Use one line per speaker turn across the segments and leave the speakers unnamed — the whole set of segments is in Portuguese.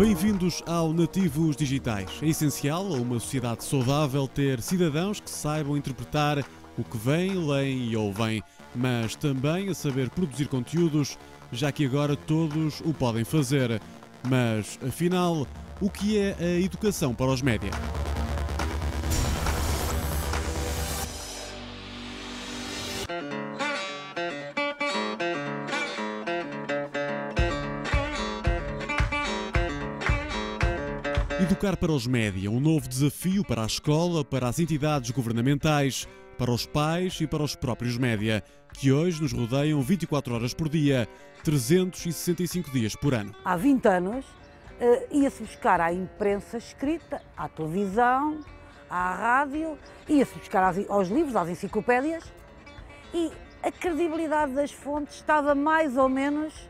Bem-vindos ao Nativos Digitais. É essencial a uma sociedade saudável ter cidadãos que saibam interpretar o que vem, leem e ouvem, mas também a saber produzir conteúdos, já que agora todos o podem fazer. Mas, afinal, o que é a educação para os média? Educar para os média, um novo desafio para a escola, para as entidades governamentais, para os pais e para os próprios média, que hoje nos rodeiam 24 horas por dia, 365 dias por ano.
Há 20 anos ia-se buscar à imprensa escrita, à televisão, à rádio, ia-se buscar aos livros, às enciclopédias, e a credibilidade das fontes estava mais ou menos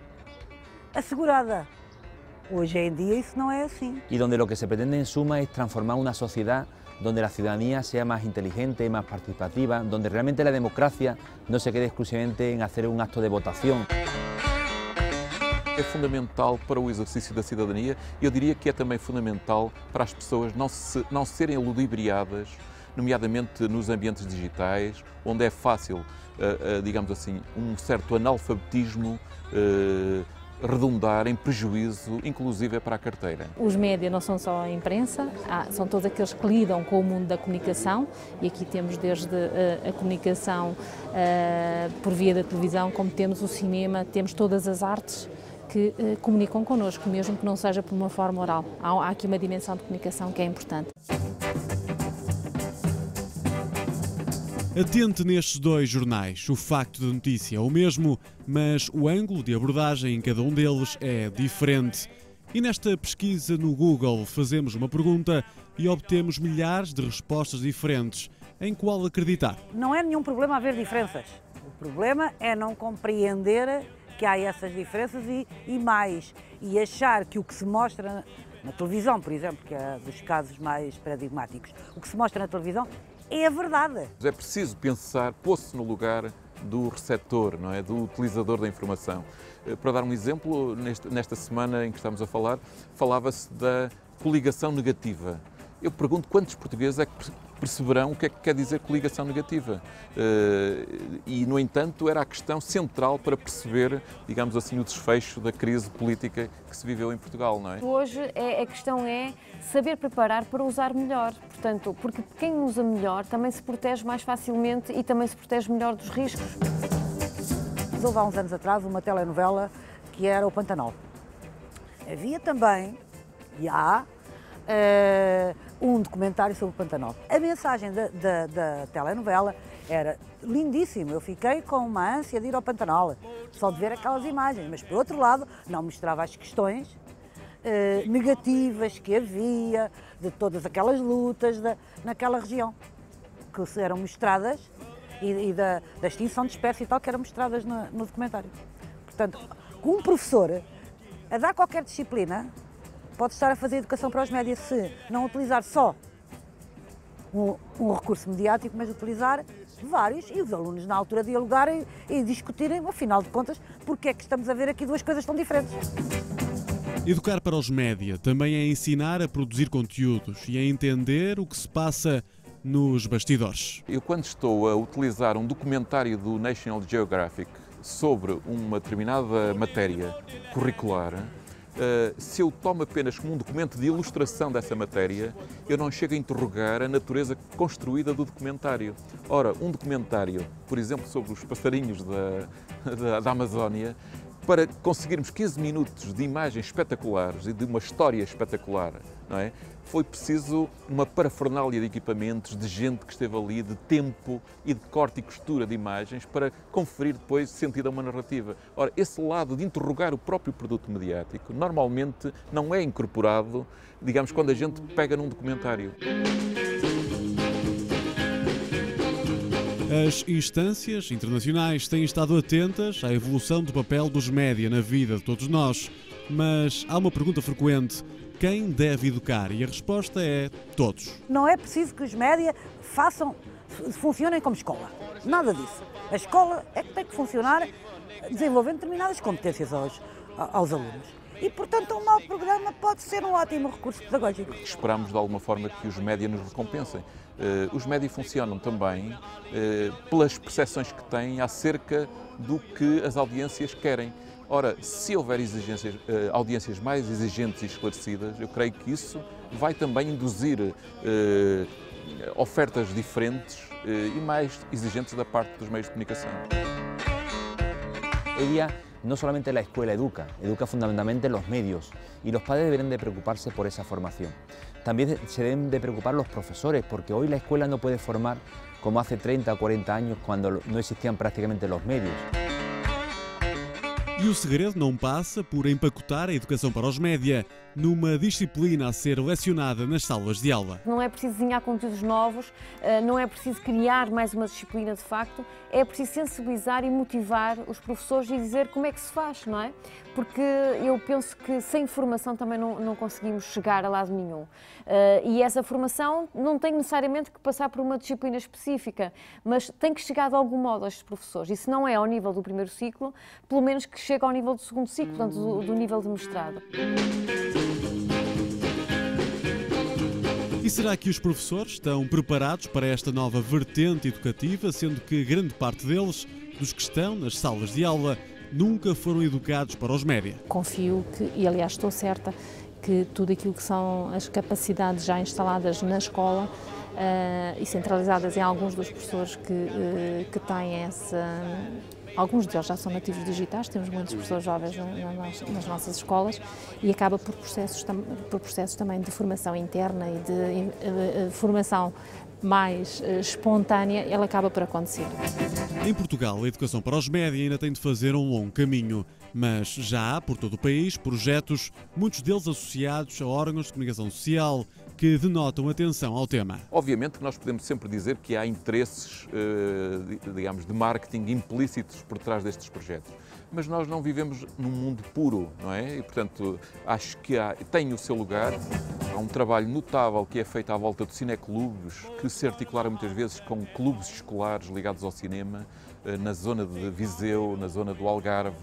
assegurada. Hoje en día eso no es así.
Y donde lo que se pretende en suma es transformar una sociedad donde la ciudadanía sea más inteligente, más participativa, donde realmente la democracia no se quede exclusivamente en hacer un acto de votación.
É fundamental para o exercício da cidadania e eu diria que é também fundamental para as pessoas não serem ludibriadas, nomeadamente nos ambientes digitais, onde é fácil, digamos assim, um certo analfabetismo redundar em prejuízo, inclusive para a carteira.
Os média não são só a imprensa, são todos aqueles que lidam com o mundo da comunicação, e aqui temos desde a comunicação por via da televisão, como temos o cinema, temos todas as artes que comunicam connosco, mesmo que não seja por uma forma oral. Há aqui uma dimensão de comunicação que é importante.
Atente nestes dois jornais. O facto da notícia é o mesmo, mas o ângulo de abordagem em cada um deles é diferente. E nesta pesquisa no Google fazemos uma pergunta e obtemos milhares de respostas diferentes. Em qual acreditar?
Não é nenhum problema haver diferenças. O problema é não compreender que há essas diferenças e mais. E achar que o que se mostra na televisão, por exemplo, que é dos casos mais paradigmáticos, o que se mostra na televisão é a verdade.
É preciso pensar, pôr-se no lugar do receptor, não é? Do utilizador da informação. Para dar um exemplo, nesta semana em que estamos a falar, falava-se da coligação negativa. Eu pergunto quantos portugueses é que perceberão o que é que quer dizer coligação negativa. E, no entanto, era a questão central para perceber, digamos assim, o desfecho da crise política que se viveu em Portugal, não é?
Hoje a questão é saber preparar para usar melhor, portanto, porque quem usa melhor também se protege mais facilmente e também se protege melhor dos riscos.
Houve há uns anos atrás uma telenovela que era o Pantanal. Havia também, e há, um documentário sobre o Pantanal. A mensagem da telenovela era lindíssima, eu fiquei com uma ânsia de ir ao Pantanal, só de ver aquelas imagens, mas por outro lado não mostrava as questões negativas que havia, de todas aquelas lutas naquela região, que eram mostradas, e da extinção de espécies e tal, que eram mostradas no documentário. Portanto, um professor a dar qualquer disciplina pode estar a fazer educação para os média se não utilizar só um recurso mediático, mas utilizar vários, e os alunos na altura dialogarem e discutirem, afinal de contas, porque é que estamos a ver aqui duas coisas tão diferentes.
Educar para os média também é ensinar a produzir conteúdos e a entender o que se passa nos bastidores.
Eu, quando estou a utilizar um documentário do National Geographic sobre uma determinada matéria curricular, se eu tomo apenas como um documento de ilustração dessa matéria, eu não chego a interrogar a natureza construída do documentário. Ora, um documentário, por exemplo, sobre os passarinhos da Amazónia, para conseguirmos 15 minutos de imagens espetaculares e de uma história espetacular, não é? Foi preciso uma parafernália de equipamentos, de gente que esteve ali, de tempo e de corte e costura de imagens para conferir depois sentido a uma narrativa. Ora, esse lado de interrogar o próprio produto mediático normalmente não é incorporado, digamos, quando a gente pega num documentário.
As instâncias internacionais têm estado atentas à evolução do papel dos média na vida de todos nós, mas há uma pergunta frequente: quem deve educar? E a resposta é todos.
Não é preciso que os média funcionem como escola, nada disso. A escola é que tem que funcionar desenvolvendo determinadas competências aos alunos. E, portanto, um mau programa pode ser um ótimo recurso pedagógico.
Esperamos, de alguma forma, que os média nos recompensem. Os média funcionam também pelas percepções que têm acerca do que as audiências querem. Ora, se houver audiências mais exigentes e esclarecidas, eu creio que isso vai também induzir ofertas diferentes y más exigentes da parte dos medios de comunicación.
Hoy día no solamente la escuela educa fundamentalmente los medios, y los padres deberían de preocuparse por esa formación. También se deben de preocupar los profesores, porque hoy la escuela no puede formar como hace 30 o 40 años, cuando no existían prácticamente los medios.
E o segredo não passa por empacotar a educação para os média numa disciplina a ser lecionada nas salas de aula.
Não é preciso desenhar conteúdos novos, não é preciso criar mais uma disciplina de facto, é preciso sensibilizar e motivar os professores e dizer como é que se faz, não é? Porque eu penso que sem formação também não conseguimos chegar a lado nenhum. E essa formação não tem necessariamente que passar por uma disciplina específica, mas tem que chegar de algum modo a estes professores. E se não é ao nível do primeiro ciclo, pelo menos que chegue ao nível do segundo ciclo, portanto do nível de mestrado.
E será que os professores estão preparados para esta nova vertente educativa, sendo que grande parte deles, dos que estão nas salas de aula, nunca foram educados para os média?
Confio que, e aliás estou certa, que tudo aquilo que são as capacidades já instaladas na escola e centralizadas em alguns dos professores que têm essa... Alguns deles já são nativos digitais, temos muitos professores jovens nas nossas escolas e acaba por processos também de formação interna e de formação mais espontânea, ela acaba por acontecer.
Em Portugal, a educação para os média ainda tem de fazer um longo caminho, mas já há por todo o país projetos, muitos deles associados a órgãos de comunicação social, que denotam atenção ao tema.
Obviamente que nós podemos sempre dizer que há interesses, digamos, de marketing implícitos por trás destes projetos, mas nós não vivemos num mundo puro, não é? E, portanto, acho que tem o seu lugar. Há um trabalho notável que é feito à volta de cineclubes, que se articularam muitas vezes com clubes escolares ligados ao cinema, na zona de Viseu, na zona do Algarve,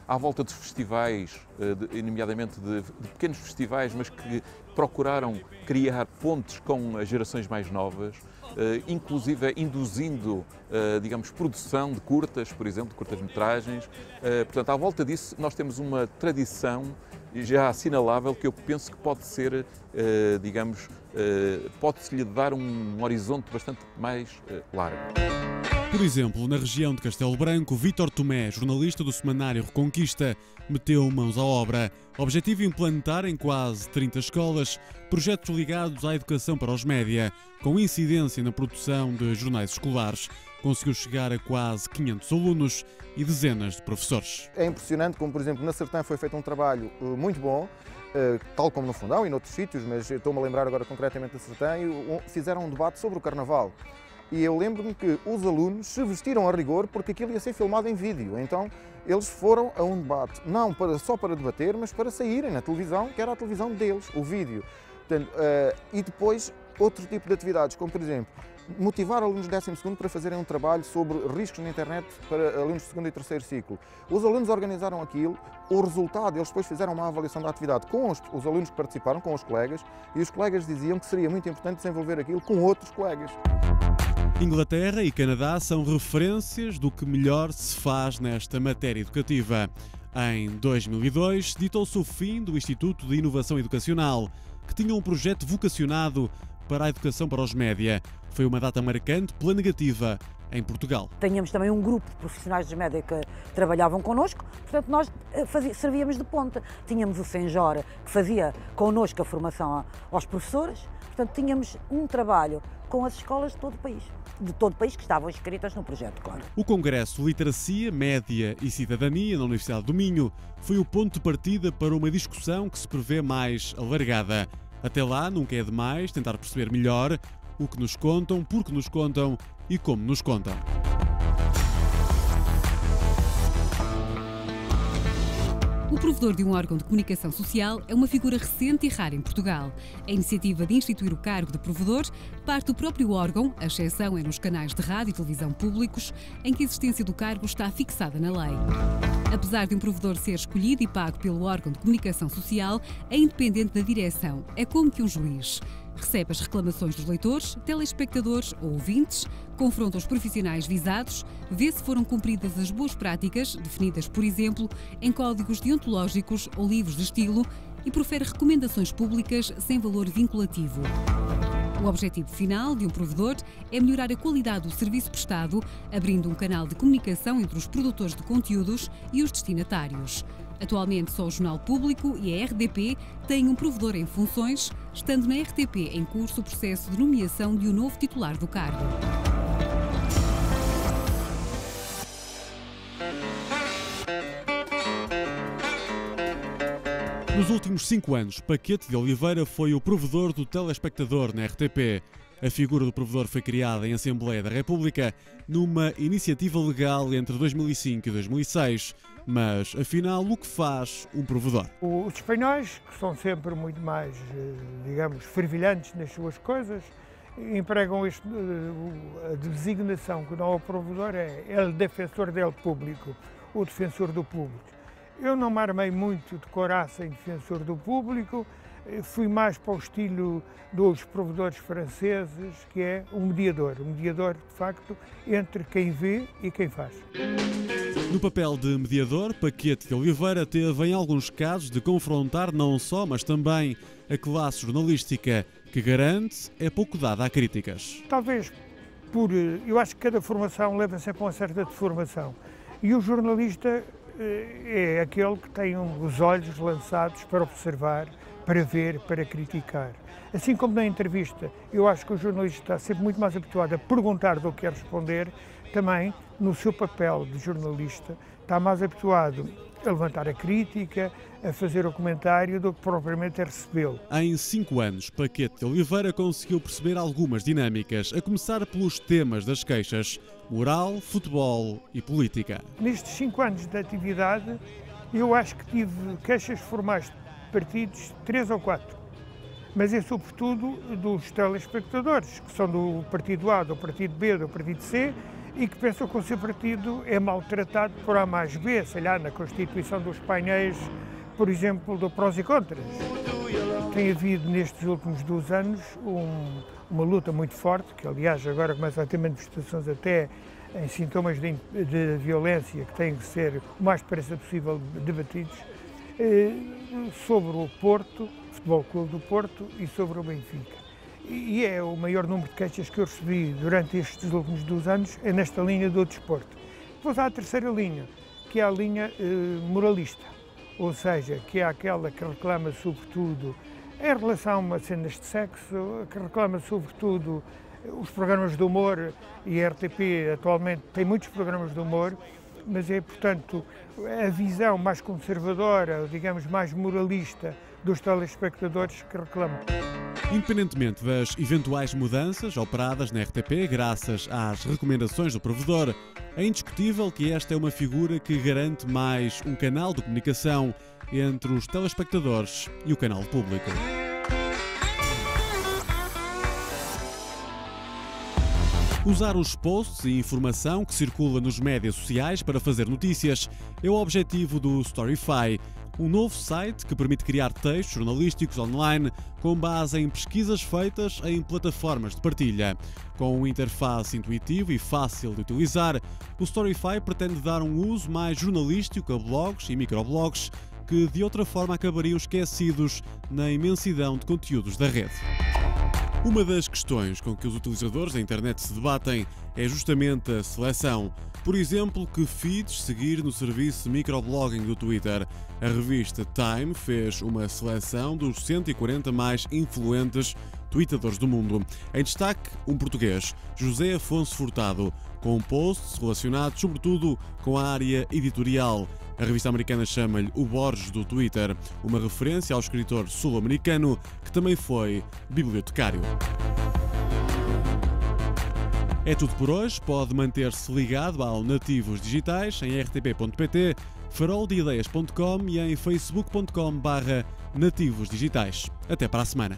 à volta dos festivais, nomeadamente de pequenos festivais, mas que procuraram criar pontes com as gerações mais novas, inclusive induzindo, digamos, produção de curtas, por exemplo, de curtas-metragens. Portanto, à volta disso nós temos uma tradição já assinalável que eu penso que pode ser, digamos, pode-se-lhe dar um horizonte bastante mais largo.
Por exemplo, na região de Castelo Branco, Vítor Tomé, jornalista do semanário Reconquista, meteu mãos à obra. Objetivo implantar em quase 30 escolas projetos ligados à educação para os média, com incidência na produção de jornais escolares. Conseguiu chegar a quase 500 alunos e dezenas de professores.
É impressionante como, por exemplo, na Sertã foi feito um trabalho muito bom, tal como no Fundão e noutros sítios, mas estou-me a lembrar agora concretamente da Sertã, e fizeram um debate sobre o Carnaval. E eu lembro-me que os alunos se vestiram a rigor porque aquilo ia ser filmado em vídeo. Então eles foram a um debate, não só para debater, mas para saírem na televisão, que era a televisão deles, o vídeo. Portanto, e depois outro tipo de atividades, como por exemplo, motivar alunos do 12º para fazerem um trabalho sobre riscos na internet para alunos de 2º e 3º ciclo. Os alunos organizaram aquilo, o resultado, eles depois fizeram uma avaliação da atividade com os alunos que participaram, com os colegas, e os colegas diziam que seria muito importante desenvolver aquilo com outros colegas.
Inglaterra e Canadá são referências do que melhor se faz nesta matéria educativa. Em 2002, ditou-se o fim do Instituto de Inovação Educacional, que tinha um projeto vocacionado para a educação para os média. Foi uma data marcante pela negativa em Portugal.
Tínhamos também um grupo de profissionais dos média que trabalhavam connosco, portanto nós servíamos de ponta. Tínhamos o Senjor, que fazia connosco a formação aos professores, portanto tínhamos um trabalho com as escolas de todo o país que estavam inscritas no projeto, claro.
O Congresso Literacia, Média e Cidadania na Universidade do Minho foi o ponto de partida para uma discussão que se prevê mais alargada. Até lá, nunca é demais tentar perceber melhor o que nos contam, por que nos contam e como nos contam.
O provedor de um órgão de comunicação social é uma figura recente e rara em Portugal. A iniciativa de instituir o cargo de provedor parte do próprio órgão, a exceção é nos canais de rádio e televisão públicos, em que a existência do cargo está fixada na lei. Apesar de um provedor ser escolhido e pago pelo órgão de comunicação social, é independente da direção, é como que um juiz. Recebe as reclamações dos leitores, telespectadores ou ouvintes, confronta os profissionais visados, vê se foram cumpridas as boas práticas, definidas, por exemplo, em códigos deontológicos ou livros de estilo, e profere recomendações públicas sem valor vinculativo. O objetivo final de um provedor é melhorar a qualidade do serviço prestado, abrindo um canal de comunicação entre os produtores de conteúdos e os destinatários. Atualmente, só o Jornal Público e a RDP têm um provedor em funções, estando na RTP em curso o processo de nomeação de um novo titular do cargo.
Nos últimos 5 anos, Paquete de Oliveira foi o provedor do telespectador na RTP. A figura do provedor foi criada em Assembleia da República numa iniciativa legal entre 2005 e 2006. Mas, afinal, o que faz um provedor?
Os espanhóis, que são sempre muito mais, digamos, fervilhantes nas suas coisas, empregam a designação que dão ao provedor é el defensor del público, o defensor do público. Eu não me armei muito de coraça em defensor do público, fui mais para o estilo dos provedores franceses, que é um mediador, de facto, entre quem vê e quem faz.
No papel de mediador, Paquete de Oliveira teve, em alguns casos, de confrontar não só, mas também a classe jornalística, que garante é pouco dada a críticas.
Talvez eu acho que cada formação leva sempre uma certa deformação, e o jornalista é aquele que tem os olhos lançados para observar, para ver, para criticar. Assim como na entrevista, eu acho que o jornalista está sempre muito mais habituado a perguntar do que a responder, também no seu papel de jornalista está mais habituado a levantar a crítica, a fazer o comentário, do que propriamente a recebê-lo.
Em 5 anos, Paquete de Oliveira conseguiu perceber algumas dinâmicas, a começar pelos temas das queixas: moral, futebol e política.
Nestes 5 anos de atividade, eu acho que tive queixas formais de partidos 3 ou 4, mas é sobretudo dos telespectadores, que são do partido A, do partido B, do partido C, e que pensam que o seu partido é maltratado por A mais B, sei lá, na constituição dos painéis, por exemplo, do prós e contras. Tem havido nestes últimos 2 anos uma luta muito forte, que aliás agora começa a ter manifestações até em sintomas de violência que têm que ser o mais depressa possível debatidos, sobre o Porto, Futebol Clube do Porto, e sobre o Benfica. E é o maior número de queixas que eu recebi durante estes últimos 2 anos, é nesta linha do desporto. Depois há a terceira linha, que é a linha moralista, ou seja, que é aquela que reclama sobretudo em relação a cenas de sexo, que reclama sobretudo os programas de humor, e a RTP atualmente tem muitos programas de humor, mas é, portanto, a visão mais conservadora, digamos, mais moralista dos telespectadores que reclamam.
Independentemente das eventuais mudanças operadas na RTP graças às recomendações do provedor, é indiscutível que esta é uma figura que garante mais um canal de comunicação entre os telespectadores e o canal público. Usar os posts e informação que circula nos médias sociais para fazer notícias é o objetivo do Storyfy, um novo site que permite criar textos jornalísticos online com base em pesquisas feitas em plataformas de partilha. Com um interface intuitivo e fácil de utilizar, o Storyfy pretende dar um uso mais jornalístico a blogs e microblogs que de outra forma acabariam esquecidos na imensidão de conteúdos da rede. Uma das questões com que os utilizadores da internet se debatem é justamente a seleção. Por exemplo, que feeds seguir no serviço de microblogging do Twitter. A revista Time fez uma seleção dos 140 mais influentes tweetadores do mundo. Em destaque, um português, José Afonso Furtado, com posts relacionados sobretudo com a área editorial. A revista americana chama-lhe o Borges do Twitter, uma referência ao escritor sul-americano que também foi bibliotecário. É tudo por hoje. Pode manter-se ligado ao Nativos Digitais em rtp.pt. faroldeideias.com e em facebook.com/nativosdigitais. Até para a semana.